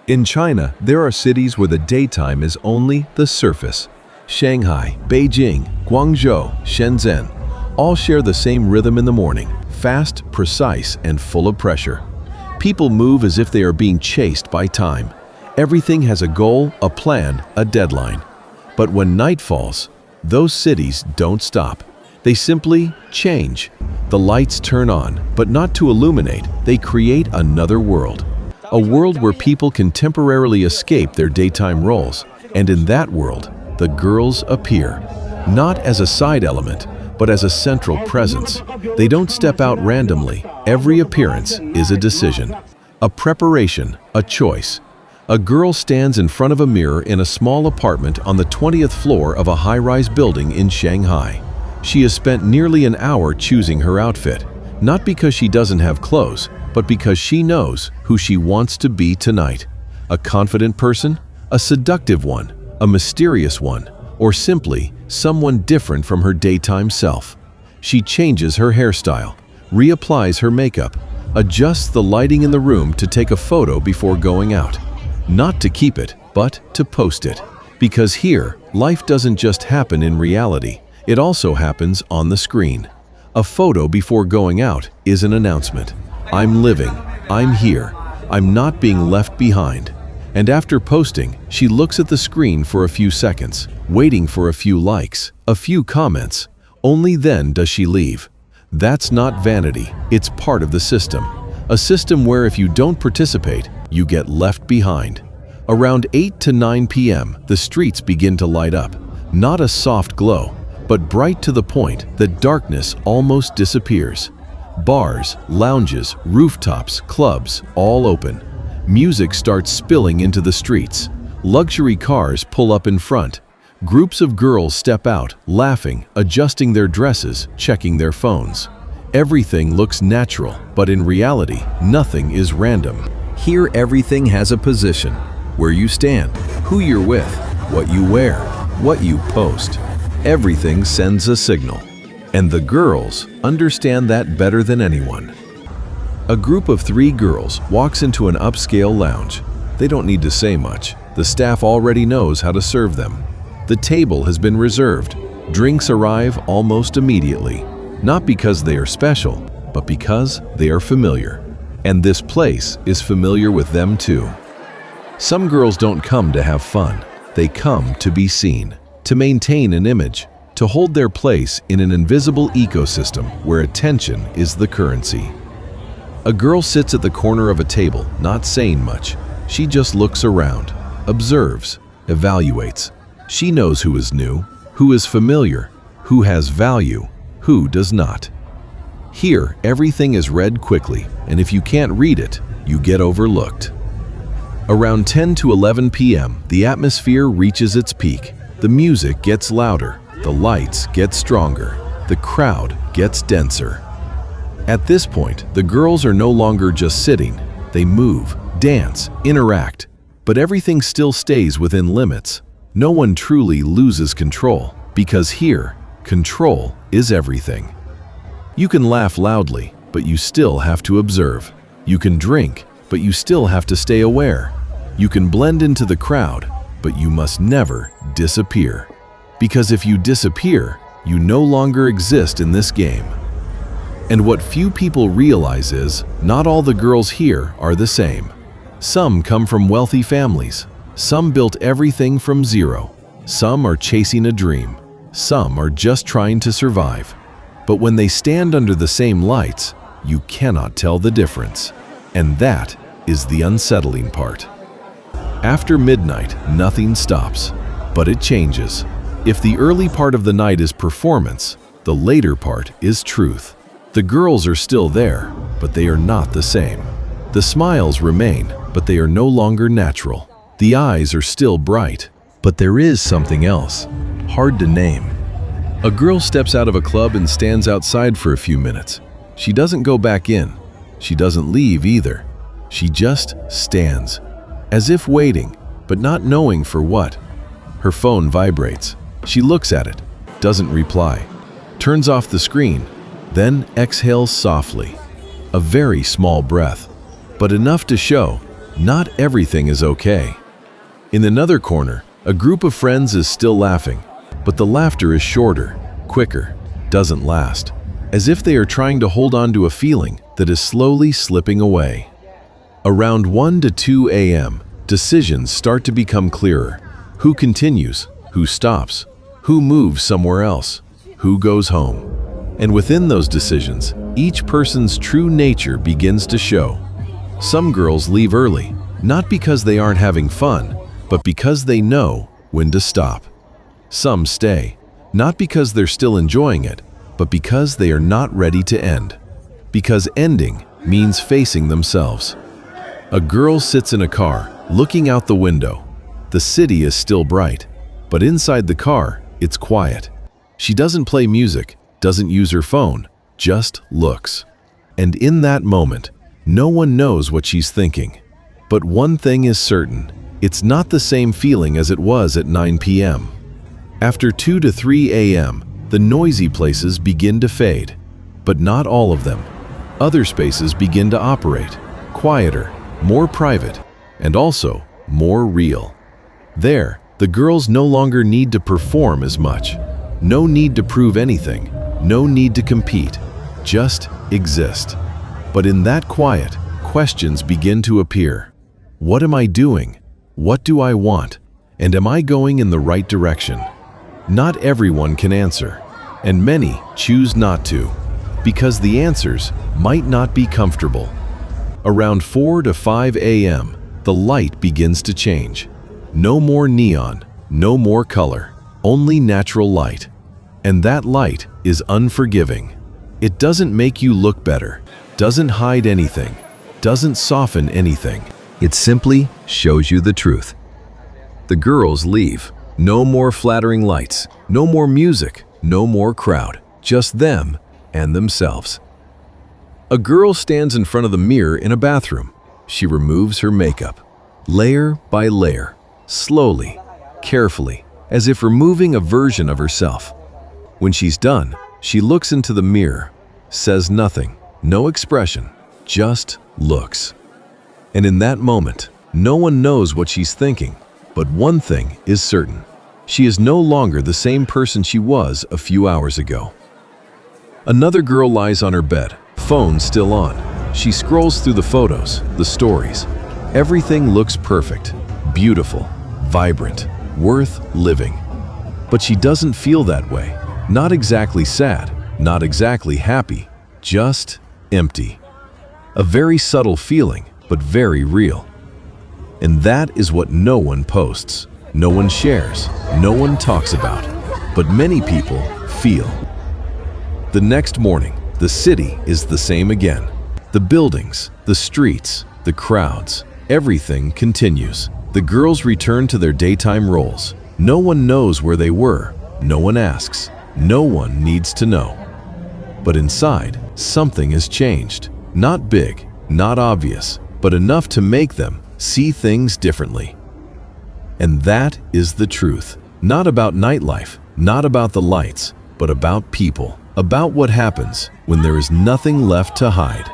In China, there are cities where the daytime is only the surface. Shanghai, Beijing, Guangzhou, Shenzhen all share the same rhythm in the morning, fast, precise, and full of pressure. People move as if they are being chased by time. Everything has a goal, a plan, a deadline. But when night falls, those cities don't stop. They simply change. The lights turn on, but not to illuminate. They create another world. A world where people can temporarily escape their daytime roles. And in that world, the girls appear, not as a side element, but as a central presence. They don't step out randomly. Every appearance is a decision, a preparation, a choice. A girl stands in front of a mirror in a small apartment on the 20th floor of a high-rise building in Shanghai. She has spent nearly an hour choosing her outfit, not because she doesn't have clothes, but because she knows who she wants to be tonight. A confident person, a seductive one, a mysterious one, or simply someone different from her daytime self. She changes her hairstyle, reapplies her makeup, adjusts the lighting in the room to take a photo before going out. Not to keep it, but to post it. Because here, life doesn't just happen in reality, it also happens on the screen. A photo before going out is an announcement. I'm living, I'm here, I'm not being left behind. And after posting, she looks at the screen for a few seconds, waiting for a few likes, a few comments. Only then does she leave. That's not vanity, it's part of the system. A system where if you don't participate, you get left behind. Around 8 to 9 p.m., the streets begin to light up. Not a soft glow, but bright to the point that darkness almost disappears. Bars, lounges, rooftops, clubs, all open. Music starts spilling into the streets. Luxury cars pull up in front. Groups of girls step out, laughing, adjusting their dresses, checking their phones. Everything looks natural, but in reality, nothing is random. Here everything has a position, where you stand, who you're with, what you wear, what you post. Everything sends a signal. And the girls understand that better than anyone. A group of 3 girls walks into an upscale lounge. They don't need to say much. The staff already knows how to serve them. The table has been reserved. Drinks arrive almost immediately. Not because they are special, but because they are familiar. And this place is familiar with them too. Some girls don't come to have fun. They come to be seen, to maintain an image, to hold their place in an invisible ecosystem where attention is the currency. A girl sits at the corner of a table, not saying much. She just looks around, observes, evaluates. She knows who is new, who is familiar, who has value, who does not. Here, everything is read quickly, and if you can't read it, you get overlooked. Around 10 to 11 p.m., the atmosphere reaches its peak. The music gets louder, the lights get stronger, the crowd gets denser. At this point, the girls are no longer just sitting. They move, dance, interact, but everything still stays within limits. No one truly loses control, because here, control is everything. You can laugh loudly, but you still have to observe. You can drink, but you still have to stay aware. You can blend into the crowd, but you must never disappear. Because if you disappear, you no longer exist in this game. And what few people realize is, not all the girls here are the same. Some come from wealthy families. Some built everything from zero. Some are chasing a dream. Some are just trying to survive. But when they stand under the same lights, you cannot tell the difference. And that is the unsettling part. After midnight, nothing stops, but it changes. If the early part of the night is performance, the later part is truth. The girls are still there, but they are not the same. The smiles remain, but they are no longer natural. The eyes are still bright, but there is something else, hard to name. A girl steps out of a club and stands outside for a few minutes. She doesn't go back in. She doesn't leave either. She just stands, as if waiting, but not knowing for what. Her phone vibrates. She looks at it, doesn't reply, turns off the screen, then exhales softly. A very small breath, but enough to show not everything is okay. In another corner, a group of friends is still laughing, but the laughter is shorter, quicker, doesn't last, as if they are trying to hold on to a feeling that is slowly slipping away. Around 1 to 2 a.m., decisions start to become clearer. Who continues? Who stops? Who moves somewhere else? Who goes home? And within those decisions, each person's true nature begins to show. Some girls leave early, not because they aren't having fun, but because they know when to stop. Some stay, not because they're still enjoying it, but because they are not ready to end. Because ending means facing themselves. A girl sits in a car, looking out the window. The city is still bright, but inside the car, it's quiet. She doesn't play music, doesn't use her phone, just looks. And in that moment, no one knows what she's thinking. But one thing is certain, it's not the same feeling as it was at 9 p.m. After 2 to 3 a.m., the noisy places begin to fade. But not all of them. Other spaces begin to operate, quieter, more private, and also more real. There, the girls no longer need to perform as much. No need to prove anything, no need to compete, just exist. But in that quiet, questions begin to appear. What am I doing? What do I want? And am I going in the right direction? Not everyone can answer, and many choose not to, because the answers might not be comfortable. Around 4 to 5 a.m., the light begins to change. No more neon, no more color, only natural light. And that light is unforgiving. It doesn't make you look better, doesn't hide anything, doesn't soften anything. It simply shows you the truth. The girls leave. No more flattering lights, no more music, no more crowd, just them and themselves. A girl stands in front of the mirror in a bathroom. She removes her makeup, layer by layer, slowly, carefully, as if removing a version of herself. When she's done, she looks into the mirror, says nothing, no expression, just looks. And in that moment, no one knows what she's thinking, but one thing is certain. She is no longer the same person she was a few hours ago. Another girl lies on her bed, phone still on. She scrolls through the photos, the stories. Everything looks perfect, beautiful, vibrant, worth living. But she doesn't feel that way. Not exactly sad, not exactly happy, just empty. A very subtle feeling, but very real. And that is what no one posts, no one shares, no one talks about, but many people feel. The next morning, the city is the same again. The buildings, the streets, the crowds, everything continues. The girls return to their daytime roles. No one knows where they were. No one asks. No one needs to know. But inside, something has changed. Not big, not obvious, but enough to make them see things differently. And that is the truth. Not about nightlife, not about the lights, but about people. About what happens when there is nothing left to hide.